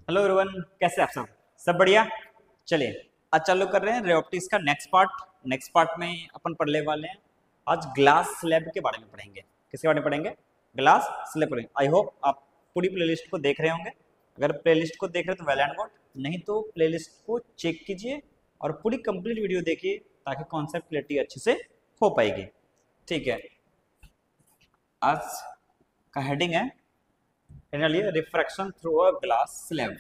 Hello everyone, कैसे आप सब बढ़िया। चलिए आज चालू कर रहे हैं रे ऑप्टिक्स का नेक्स्ट पार्ट में अपन पढ़ने वाले हैं। आज ग्लास स्लैब के बारे में पढ़ेंगे। किसके बारे में पढ़ेंगे? ग्लास स्लैब पढ़ेंगे। आई होप आप पूरी प्लेलिस्ट को देख रहे होंगे। अगर प्लेलिस्ट को देख रहे हैं तो वेल एंड गुड, नहीं तो प्लेलिस्ट को चेक कीजिए और पूरी कंप्लीट वीडियो देखिए ताकि कॉन्सेप्ट क्लियरिटी अच्छे से हो पाएगी। ठीक है, आज का हेडिंग है refraction through a glass slab.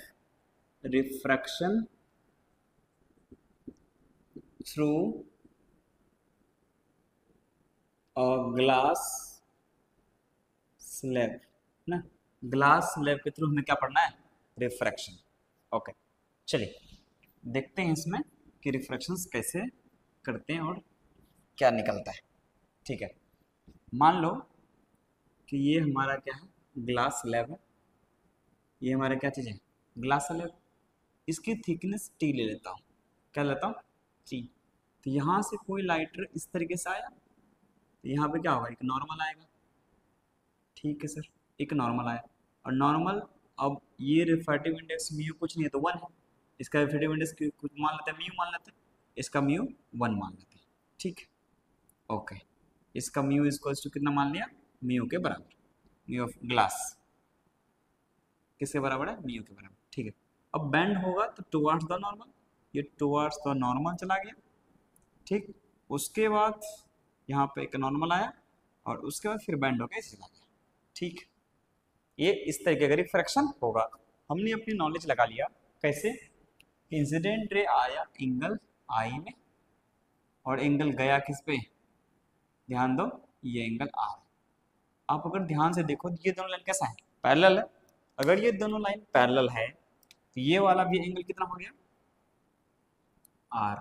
Refraction through a glass slab ना। ग्लास स्लैब के थ्रू हमें क्या पढ़ना है? रिफ्रैक्शन। ओके, चलिए देखते हैं इसमें कि रिफ्रैक्शंस कैसे करते हैं और क्या निकलता है। ठीक है, मान लो कि ये हमारा क्या है, ग्लास स्लैब है। ये हमारा क्या चीज़ है? Glass slab. इसकी थिकनेस टी ले लेता हूँ। क्या लेता हूँ? टी। तो यहाँ से कोई लाइटर इस तरीके से आया तो यहाँ पे क्या होगा? एक नॉर्मल आएगा। ठीक है सर, एक नॉर्मल आया और नॉर्मल, अब ये रिफ्रैक्टिव इंडेक्स म्यू कुछ नहीं है तो 1 है। इसका रिफ्रैक्टिव इंडेक्स कुछ मान लेते हैं, म्यू मान लेते हैं। इसका म्यू 1 मान लेते हैं। ठीक है, ओके। इसका म्यू इक्वल्स टू कितना मान लिया? म्यू के बराबर। म्यू ऑफ ग्लास किसके बराबर है? म्यू के बराबर। ठीक है, अब बेंड होगा तो टुवर्ड्स द नॉर्मल, ये टुवर्ड्स द नॉर्मल चला गया। ठीक, उसके बाद यहाँ पे एक नॉर्मल आया और उसके बाद फिर बेंड होकर इसे चला गया। ठीक, ये इस तरीके का रिफ्रैक्शन होगा। हमने अपनी नॉलेज लगा लिया। कैसे? इंसिडेंट रे आया एंगल आई में और एंगल गया किस पे? ध्यान दो, ये एंगल आर। आप अगर ध्यान से देखो तो ये दोनों लाइन कैसा है? पैरेलल है। अगर ये दोनों लाइन पैरेलल है तो ये वाला भी एंगल कितना हो गया? आर।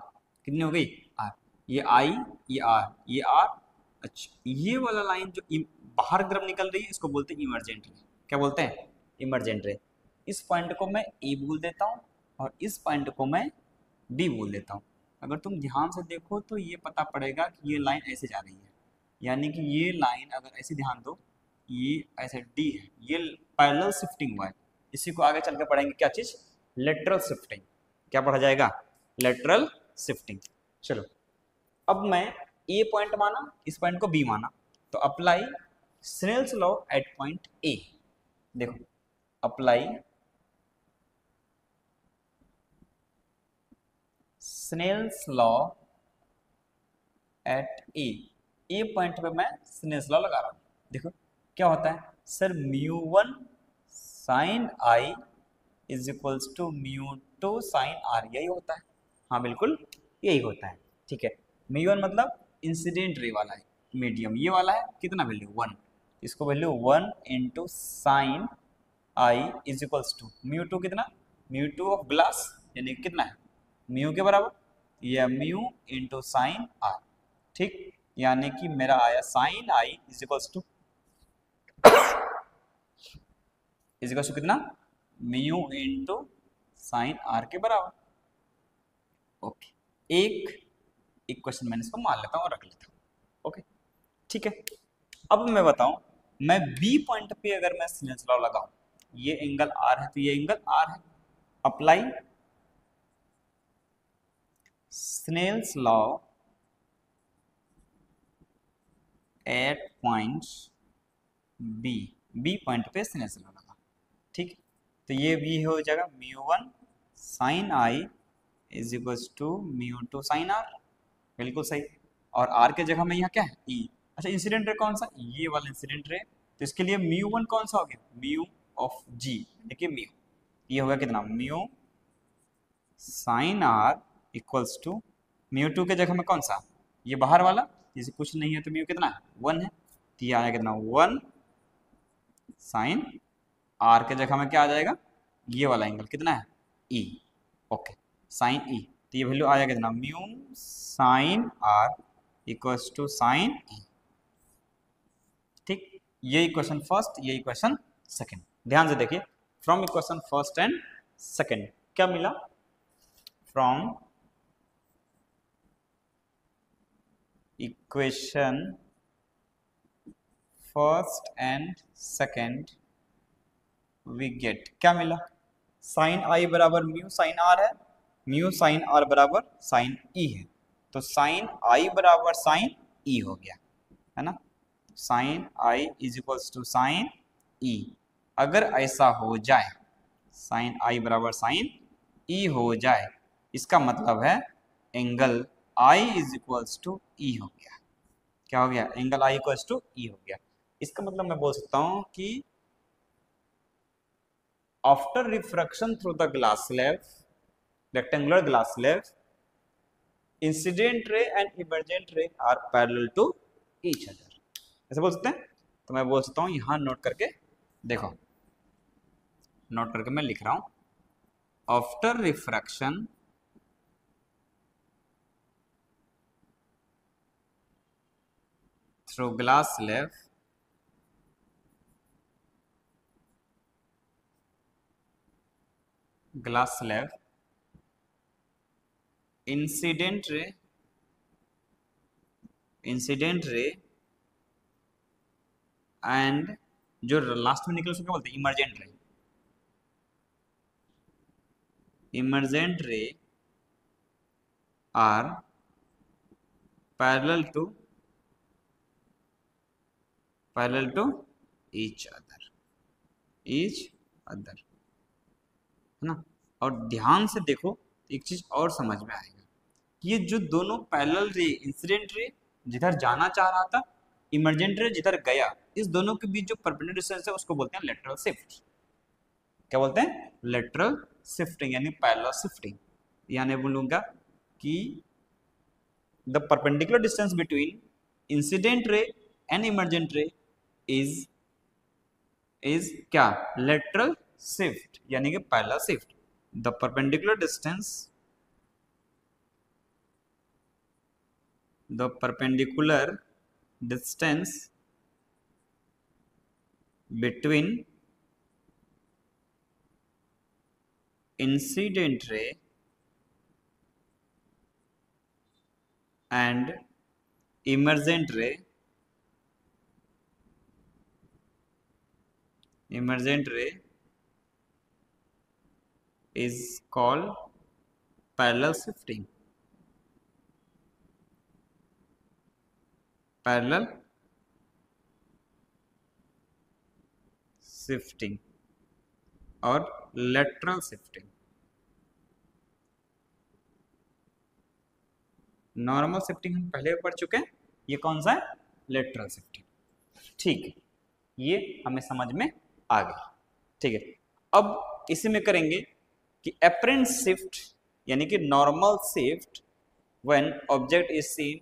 कितनी हो गई? आर। ये आई, ये आर, ये आर। अच्छा, ये वाला लाइन जो बाहर की तरफ निकल रही है इसको बोलते हैं इमरजेंट रे। क्या बोलते हैं? Emergent ray. इस पॉइंट को मैं ए बोल देता हूँ और इस पॉइंट को मैं बी बोल देता हूँ। अगर तुम ध्यान से देखो तो ये पता पड़ेगा कि ये लाइन ऐसे जा रही है, यानी कि ये लाइन अगर ऐसे ध्यान दो, ये ऐसे डी है, ये पैरेलल शिफ्टिंग हुआ है। इसी को आगे चल के पढ़ेंगे, क्या चीज? Lateral shifting. क्या पढ़ा जाएगा? Lateral shifting. चलो, अब मैं ए पॉइंट माना, इस पॉइंट को बी माना, तो apply Snell's law at point A. देखो, apply Snell's law at A. A point पे मैं स्नेल्स लॉ लगा रहा हूं। देखो क्या होता है sir, mu 1 sine I is equals to mu 2 sine r, यही होता है। हाँ बिल्कुल यही होता है। ठीक है, म्यू 1 मतलब इंसिडेंट रे वाला है, मीडियम ये वाला है। कितना वैल्यू? 1। इसको value 1 into sine I is equals to mu 2 कितना? म्यू 2 ऑफ ग्लास, यानी कितना है? म्यू के बराबर या म्यू इंटू साइन आर। ठीक, यानी कि मेरा आया sine I is equals to कितना? म्यू इंटू साइन आर के बराबर। ओके, एक इक्वेशन मैंने इसको मान लेता हूँ और रख लेता हूँ। ओके, ठीक है। अब मैं बताऊं, मैं बी पॉइंट पे अगर मैं स्नेल्स लॉ लगाऊं, ये एंगल आर है तो ये एंगल आर है। Apply Snell's law at point B. B point पे स्नेल्स लॉ लगा। ठीक, तो ये भी हो जाएगा mu 1 sine I is equals to mu 2 sine r. बिल्कुल सही। और आर के जगह में यहाँ क्या है? ई। अच्छा, इंसिडेंट रे कौन सा? ये वाला इंसिडेंट रे। तो इसके लिए म्यू 1 कौन सा हो गया? Mu of G. देखिए म्यू, ये होगा कितना? Mu sine are equals to mu 2 के जगह में कौन सा? ये बाहर वाला, जैसे कुछ नहीं है तो म्यू कितना है? 1 है। तो ये आया कितना? 1 साइन आर के जगह में क्या आ जाएगा? ये वाला एंगल कितना है? ई। Okay, sine E. तो ये वैल्यू आ जाएगा कितना? Mu sine are equals to sine E. ठीक, ये इक्वेशन फर्स्ट, ये इक्वेशन सेकंड। ध्यान से देखिए, from equation first and second क्या मिला? From equation first and second we get, क्या मिला? साइन आई बराबर म्यू साइन आर है, म्यू साइन आर बराबर साइन ई है, तो साइन आई बराबर साइन ई हो गया, है ना। Sine I is equals to sine E. अगर ऐसा हो जाए, साइन आई बराबर साइन ई हो जाए, इसका मतलब है angle I is equals to E हो गया। क्या हो गया? Angle I equals to E हो गया। इसका मतलब मैं बोल सकता हूं कि after refraction through the glass slab, rectangular glass slab, incident ray and emergent ray are parallel to each other. ऐसे बोल सकते हैं। तो मैं बोल सकता हूं, यहां नोट करके देखो, नोट करके मैं लिख रहा हूं, after refraction through glass slab, glass slab, incident रे, इंसिडेंट रे एंड जो लास्ट में निकले उसको क्या बोलते हैं? Emergent ray. Emergent ray are parallel to each other, each other, है ना। और ध्यान से देखो, एक चीज और समझ में आएगा, ये जो दोनों पैरेलल रे, इंसिडेंट रे जिधर जाना चाह रहा था, इमर्जेंट रे जिधर गया, इस दोनों के बीच जो परपेंडिकुलर डिस्टेंस है उसको बोलते हैं लेटरल शिफ्ट। क्या बोलते हैं? लेटरल शिफ्टिंग, यानी पैरेलल शिफ्टिंग। यानी बोलूंगा कि the perpendicular distance between incident ray and emergent रे इज क्या? लेटरल शिफ्ट, यानी कि parallel shift. The perpendicular distance, the perpendicular distance between incident ray and emergent ray is called parallel shifting, parallel shifting और lateral shifting। Normal shifting हम पहले पढ़ चुके हैं, ये कौन सा है? Lateral shifting. ठीक है, ये हमें समझ में आ गया। ठीक है, अब इसी में करेंगे कि अपरेंट शिफ्ट, यानी कि normal shift when object is seen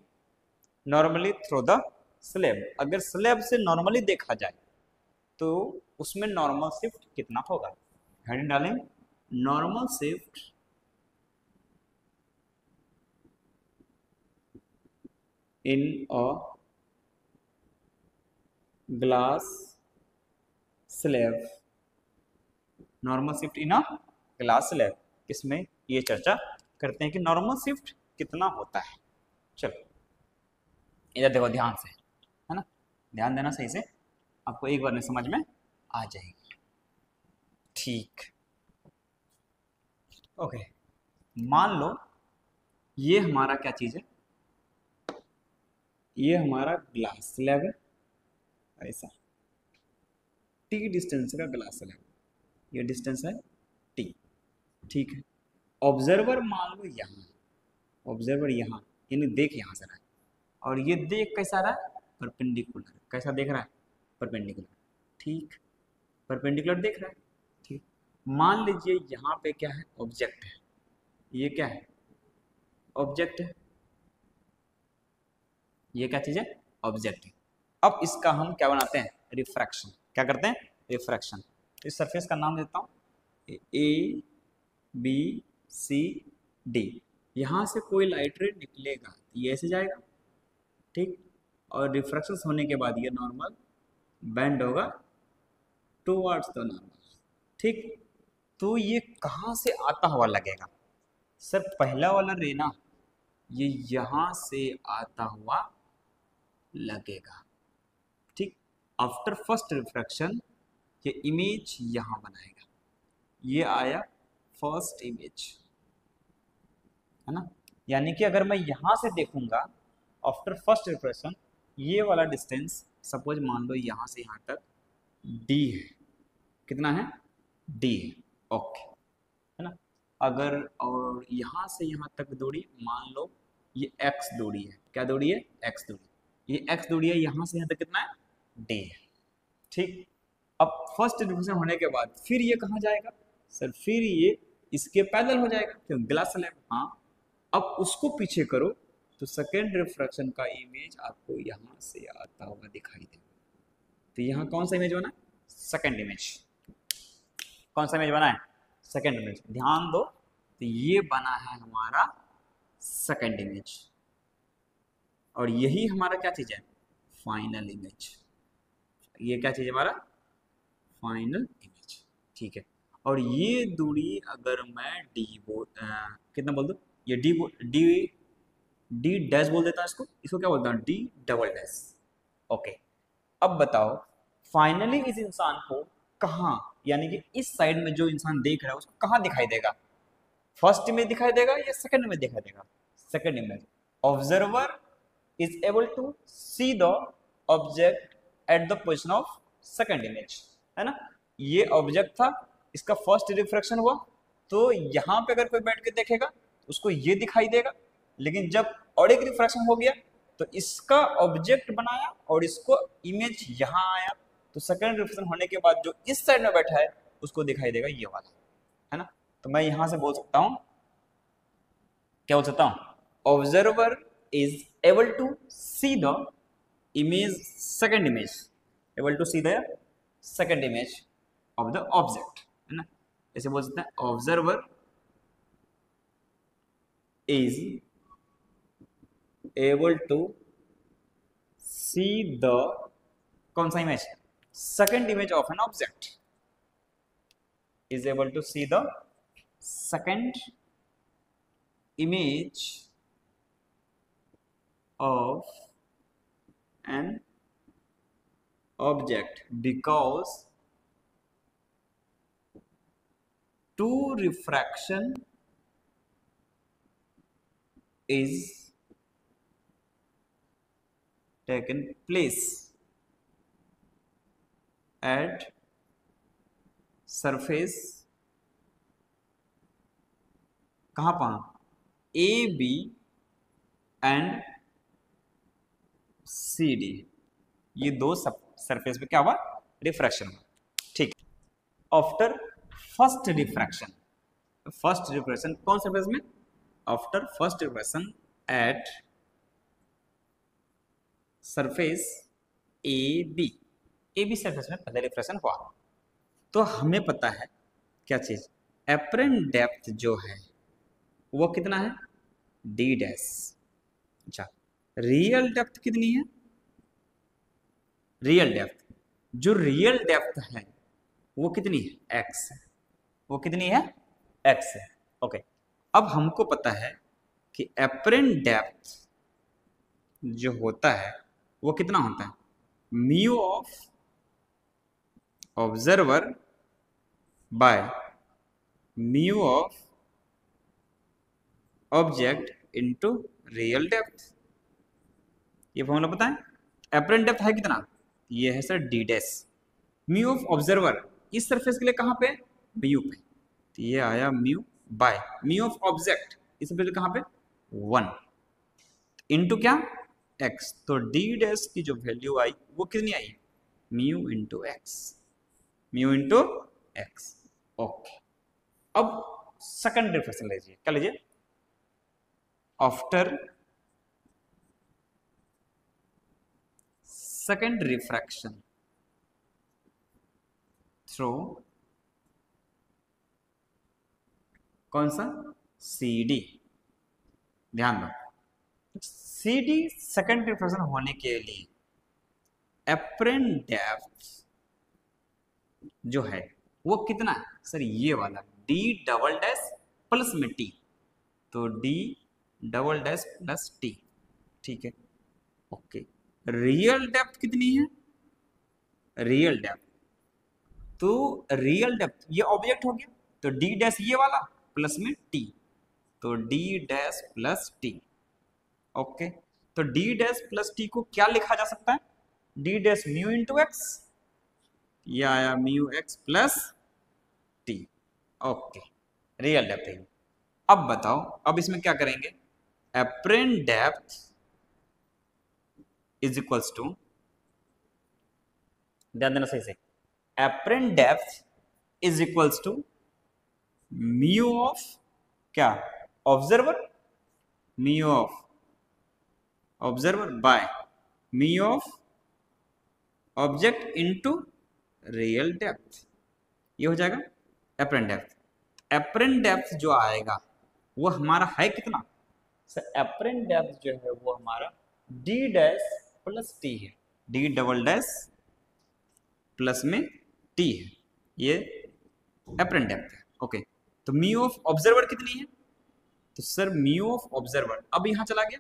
normally through the slab. अगर स्लैब से नॉर्मली देखा जाए तो उसमें नॉर्मल शिफ्ट कितना होगा? हेडिंग डालें, normal shift in a glass slab, normal shift in a glass slab. इसमें ये चर्चा करते हैं कि नॉर्मल शिफ्ट कितना होता है। चलो इधर देखो ध्यान से, है ना, ध्यान देना सही से, आपको एक बार में समझ में आ जाएगी। ठीक, ओके, मान लो ये हमारा क्या चीज है? ये हमारा ग्लास स्लैब है, ऐसा टी डिस्टेंस का ग्लास स्लैब, ये डिस्टेंस है टी। ठीक है, ऑब्जर्वर मान लो यहाँ, ऑब्जर्वर यहाँ, यानी देख यहाँ से रहा है, और ये देख कैसा रहा है? परपेंडिकुलर। कैसा देख रहा है? परपेंडिकुलर। ठीक, परपेंडिकुलर देख रहा है। ठीक, मान लीजिए यहाँ पे क्या है? ऑब्जेक्ट है। ये क्या है? ऑब्जेक्ट है। ये क्या चीज है? ऑब्जेक्ट है। अब इसका हम क्या बनाते हैं? रिफ्रैक्शन। क्या करते हैं? रिफ्रैक्शन। इस सरफेस का नाम देता हूँ ए बी सी डी। यहाँ से कोई लाइट रे निकलेगा, ये ऐसे जाएगा, ठीक, और रिफ्रैक्शन होने के बाद ये नॉर्मल बेंड होगा टुवर्ड्स द नॉर्मल। ठीक, तो ये कहाँ से आता हुआ लगेगा? सर पहला वाला रे ना, ये यहाँ से आता हुआ लगेगा। ठीक, आफ्टर फर्स्ट रिफ्रैक्शन ये इमेज यहाँ बनाएगा, ये आया फर्स्ट इमेज, है ना। यानी कि अगर मैं यहां से देखूंगा आफ्टर फर्स्ट रिफ्रेक्शन, ये वाला डिस्टेंस सपोज मान लो यहाँ से यहाँ तक डी है, कितना है, डी है, ओके, है ना। अगर और यहाँ से यहाँ तक दूरी मान लो ये एक्स दूरी है, क्या दूरी है, एक्स दूरी, ये एक्स दूरी है, यहाँ से यहाँ तक कितना है, डी है, ठीक। अब फर्स्ट रिफ्लेक्शन होने के बाद फिर ये कहाँ जाएगा सर, फिर ये इसके पैरेलल हो जाएगा, क्यों, ग्लास स्लैब, हाँ। अब उसको पीछे करो तो सेकेंड रिफ्रैक्शन का इमेज आपको यहाँ से आता हुआ दिखाई देगा। तो यहाँ कौन सा इमेज बना, सेकेंड इमेज, कौन सा इमेज बना है, सेकेंड इमेज, ध्यान दो। तो ये बना है हमारा सेकेंड इमेज, और यही हमारा क्या चीज है, फाइनल इमेज। ये क्या चीज है हमारा, फाइनल इमेज, ठीक है। और ये दूरी अगर मैं डी कितना बोल दो, ये डी डैश बोल देता हूँ इसको क्या बोलता हूँ, डी डबल डैश, ओके। अब बताओ फाइनली इस इंसान को कहाँ, यानी कि इस साइड में जो इंसान देख रहा है उसको कहाँ दिखाई देगा, फर्स्ट इमेज दिखाई देगा या सेकंड इमेज दिखाई देगा, second image. Observer is able to see the object at the position of second image, है ना। ये ऑब्जेक्ट था, इसका फर्स्ट रिफ्रैक्शन हुआ, तो यहाँ पे अगर कोई बैठ के देखेगा उसको ये दिखाई देगा, लेकिन जब और एक रिफ्रैक्शन हो गया तो इसका ऑब्जेक्ट बनाया और इसको इमेज यहाँ आया, तो सेकंड रिफ्रैक्शन होने के बाद जो इस साइड में बैठा है उसको दिखाई देगा ये वाला, है ना। तो मैं यहां से बोल सकता हूं, क्या बोल सकता हूं, observer is able to see the image, second image, able to see the second image of the object, है ना। ऐसे बोल सकते हैं observer is able to see the कौन सा image, second image of an object, is able to see the second image of an object because two refraction is taken place at surface, कहाँ पर, A B and C D, ये दो surface पे क्या हुआ, refraction हुआ, ठीक। After first refraction, first refraction कौन सरफेस में, after first refraction at surface A B surface में पहले रिफ्रैक्शन हुआ, तो हमें पता है क्या चीज, एपरेंट डेप्थ जो है वो कितना है, डी डैश। अच्छा, रियल डेप्थ कितनी है, रियल डेप्थ, जो रियल डेप्थ है वो कितनी है, एक्स है, वो कितनी है, एक्स है, ओके। अब हमको पता है कि एपरेंट डेप्थ जो होता है वो कितना होता है, mu of observer by mu of object into real depth. ये फॉर्मूला पता है, एपरेंट डेप्थ है कितना, ये है sir D dash, mu of observer इस सरफेस के लिए कहाँ पे, म्यू पे, तो ये आया mu by mu of object इस सरफेस कहाँ पे 1 इनटू क्या, एक्स, तो डी डैश की जो वैल्यू आई वो कितनी आई, mu into X, mu into X, okay. अब सेकंड रिफ्रैक्शन लीजिए, क्या लीजिए, आफ्टर सेकंड रिफ्रैक्शन थ्रू कौन सा, सी डी, ध्यान दो, सी डी सेकेंड रिफ्रैक्शन होने के लिए एपरेंट डेप्थ जो है वो कितना है सर, ये वाला डी डबल डैश प्लस में टी, तो D double dash plus T, ठीक है, ओके। रियल डेप्थ कितनी है, रियल डेप्थ, तो रियल डेप्थ ये ऑब्जेक्ट हो गया, तो डी डैश ये वाला प्लस में टी, तो D dash plus T. Okay, तो डी डैश प्लस टी को क्या लिखा जा सकता है, D dash mu into X, या आया mu x plus T. Okay, real depth है। अब बताओ, अब इसमें क्या करेंगे, apparent depth is equals to, ध्यान देना सही से, apparent depth is equals to mu of क्या, observer, mu of observer by mu of object into real depth, ये हो जाएगा एपरेंट डेप्थ। एपरेंट डेप्थ जो आएगा वो हमारा है कितना सर, एपरेंट डेप्थ जो है वो हमारा डी डैश प्लस टी है, डी डबल डैश प्लस में टी है, ये एपरेंट डेप्थ है। ओके, तो म्यू ऑफ ऑब्जर्वर कितनी है, तो सर म्यू ऑफ ऑब्जर्वर अब यहां चला गया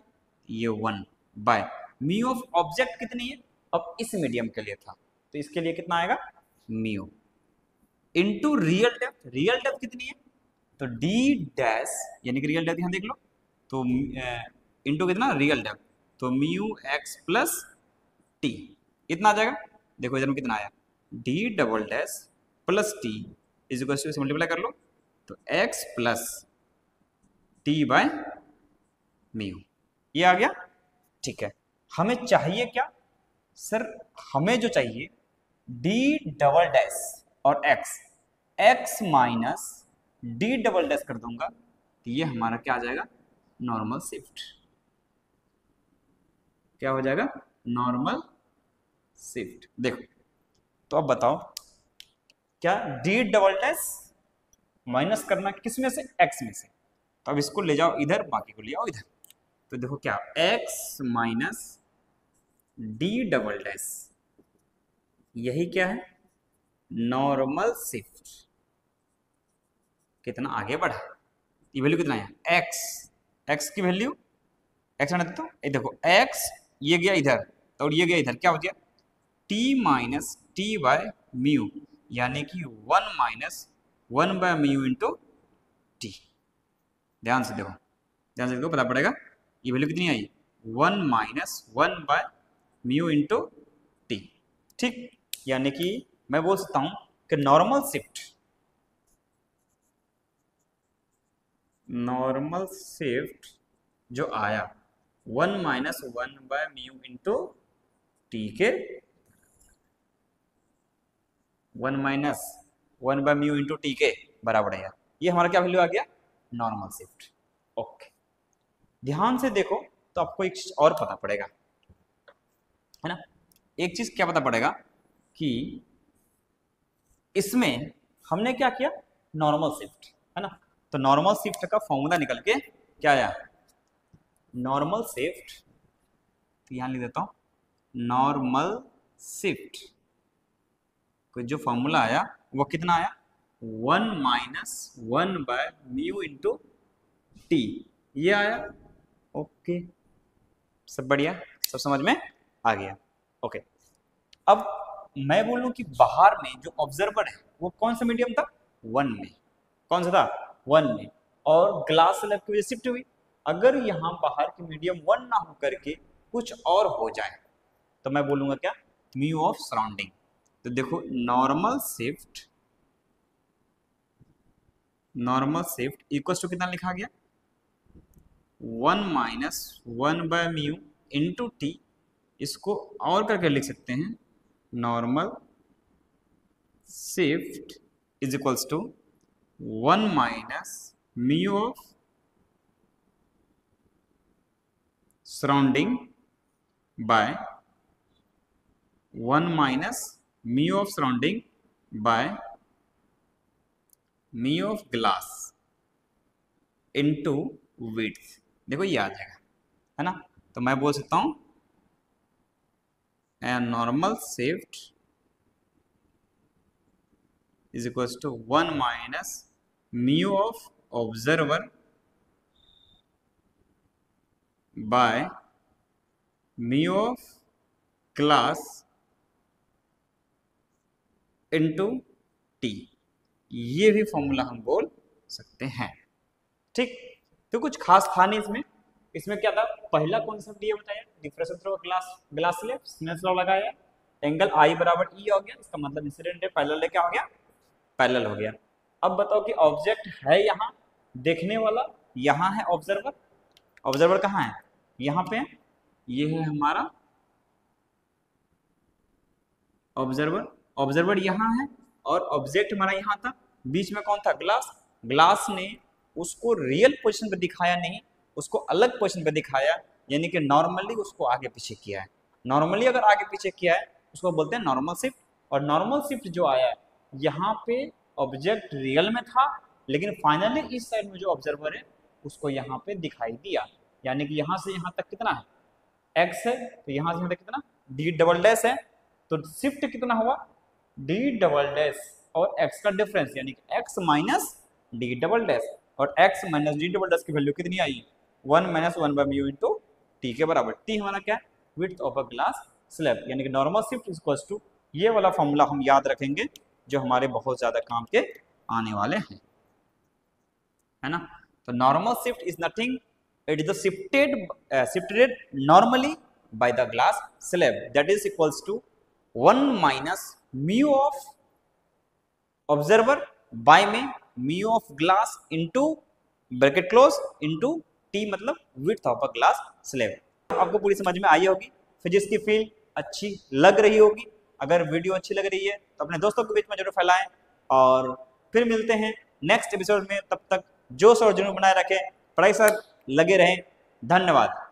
ये 1 बाय म्यू ऑफ ऑब्जेक्ट कितनी है, अब इस मीडियम के लिए था तो इसके लिए कितना आएगा mu into real depth, real depth कितनी है, तो डी डैश यानी कि रियल डेप्थ यहां देख लो, तो इनटू कितना रियल डेप्थ, तो म्यू एक्स प्लस टी, इतना आ जाएगा। देखो इधर में कितना आया, D double dash plus t is equal to, multiply कर लो तो x plus t by mu, ये आ गया। ठीक है, हमें चाहिए क्या सर, हमें जो चाहिए डी डबल डैश और x, x minus D double dash कर दूंगा तो ये हमारा क्या आ जाएगा, नॉर्मल शिफ्ट, क्या हो जाएगा नॉर्मल शिफ्ट। देखो तो अब बताओ क्या डी डबल डैश माइनस करना किस में से, एक्स में से, तो अब इसको ले जाओ इधर, बाकी को ले आओ इधर, तो देखो क्या x minus D double dash, यही क्या है नॉर्मल शिफ्ट, कितना आगे बढ़ा, ये वैल्यू कितना है एक्स, एक्स की वैल्यू एक्स आने देता हूँ, ये देखो एक्स ये गया इधर और ये गया इधर, क्या हो गया T minus T by mu, यानी कि 1 minus 1 by mu into T. ध्यान से देखो, ध्यान से देखो, पता पड़ेगा ये वैल्यू कितनी आई 1 minus 1 by mu into T. ठीक, यानी कि मैं बोल सकता हूं कि नॉर्मल शिफ्ट जो आया 1 minus 1 by mu into T के, 1 minus 1 by mu into T के बराबर है, ये हमारा क्या वैल्यू आ गया नॉर्मल शिफ्ट। ओके, ध्यान से देखो तो आपको एक चीज और पता पड़ेगा, है ना, एक चीज क्या पता पड़ेगा कि इसमें हमने क्या किया नॉर्मल शिफ्ट, है ना, तो नॉर्मल शिफ्ट का फॉर्मूला निकल के क्या आया, नॉर्मल शिफ्ट, तो यहां लिख देता हूं नॉर्मल शिफ्ट को जो फॉर्मूला आया वो कितना आया 1 minus 1 by mu into T, ये आया। ओके, सब बढ़िया, सब समझ में आ गया। ओके, अब मैं बोलूं कि बाहर में जो ऑब्जर्वर है वो कौन सा मीडियम था 1 में, कौन सा था 1 में, और ग्लास स्लैब की वजह शिफ्ट हुई। अगर यहाँ बाहर की मीडियम 1 ना हो करके कुछ और हो जाए तो मैं बोलूंगा क्या म्यू ऑफ सराउंडिंग। तो देखो नॉर्मल शिफ्ट इक्वल टू कितना लिखा गया 1 minus 1 by mu into t, इसको और करके लिख सकते हैं normal shift is equals to 1 minus mu of surrounding by 1 minus mu of surrounding by mu of glass into width. देखो ये आ जाएगा, है ना, तो मैं बोल सकता हूं normal shift is equal to 1 minus mu of observer by mu of glass into t, ये भी फॉर्मूला हम बोल सकते हैं। ठीक, तो कुछ खास था नहीं इसमें। इसमें क्या था, पहला कॉन्सेप्ट ये बताया, diffraction through glass, glass slab, Snell's law लगाया, एंगल आई बराबर ई हो गया, इसका मतलब इंसिडेंट है पैरेलल क्या हो गया, पैरेलल हो गया। अब बताओ कि ऑब्जेक्ट है यहाँ देखने वाला, यहाँ है ऑब्जर्वर, ऑब्जर्वर कहाँ है, यहाँ पे, ये है हमारा ऑब्जर्वर, ऑब्जर्वर यहाँ है और ऑब्जेक्ट हमारा यहाँ था, बीच में कौन था, ग्लास। ग्लास ने उसको रियल पोजीशन पे दिखाया नहीं, उसको अलग पोजीशन पे दिखाया, यानी कि नॉर्मली उसको आगे पीछे किया है। नॉर्मली अगर आगे पीछे किया है उसको बोलते हैं नॉर्मल शिफ्ट। और नॉर्मल शिफ्ट जो आया है, यहाँ पे ऑब्जेक्ट रियल में था, लेकिन फाइनली इस साइड में जो ऑब्जर्वर है उसको यहाँ पे दिखाई दिया, यानी कि यहाँ से यहाँ तक कितना है, एक्स है, तो यहाँ से यहाँ तक कितना, डी डबल डैश है, तो शिफ्ट कितना हुआ, डी डबल डैश और एक्स का डिफरेंस, यानी कि X minus D double dash, और X minus D double dash की वैल्यू कितनी आई, 1 minus 1 by mu into T के बराबर। टी हमारा क्या है, width of a glass slab, यानी कि नॉर्मल शिफ्ट इक्वल्स टू, ये वाला फॉर्मूला हम याद रखेंगे जो हमारे बहुत ज्यादा काम के आने वाले हैं, है ना। तो normal shift is nothing, it is the shifted normally by the glass slab, that is equals to 1 minus mu of observer by में mu of glass into bracket close into t मतलब width of a glass slab। आपको पूरी समझ में आई होगी, physics की field अच्छी लग रही होगी। अगर वीडियो अच्छी लग रही है तो अपने दोस्तों के बीच में जरूर फैलाएं, और फिर मिलते हैं नेक्स्ट एपिसोड में। तब तक जोश और जुनून बनाए रखें, पढ़ाई साथ लगे रहें। धन्यवाद।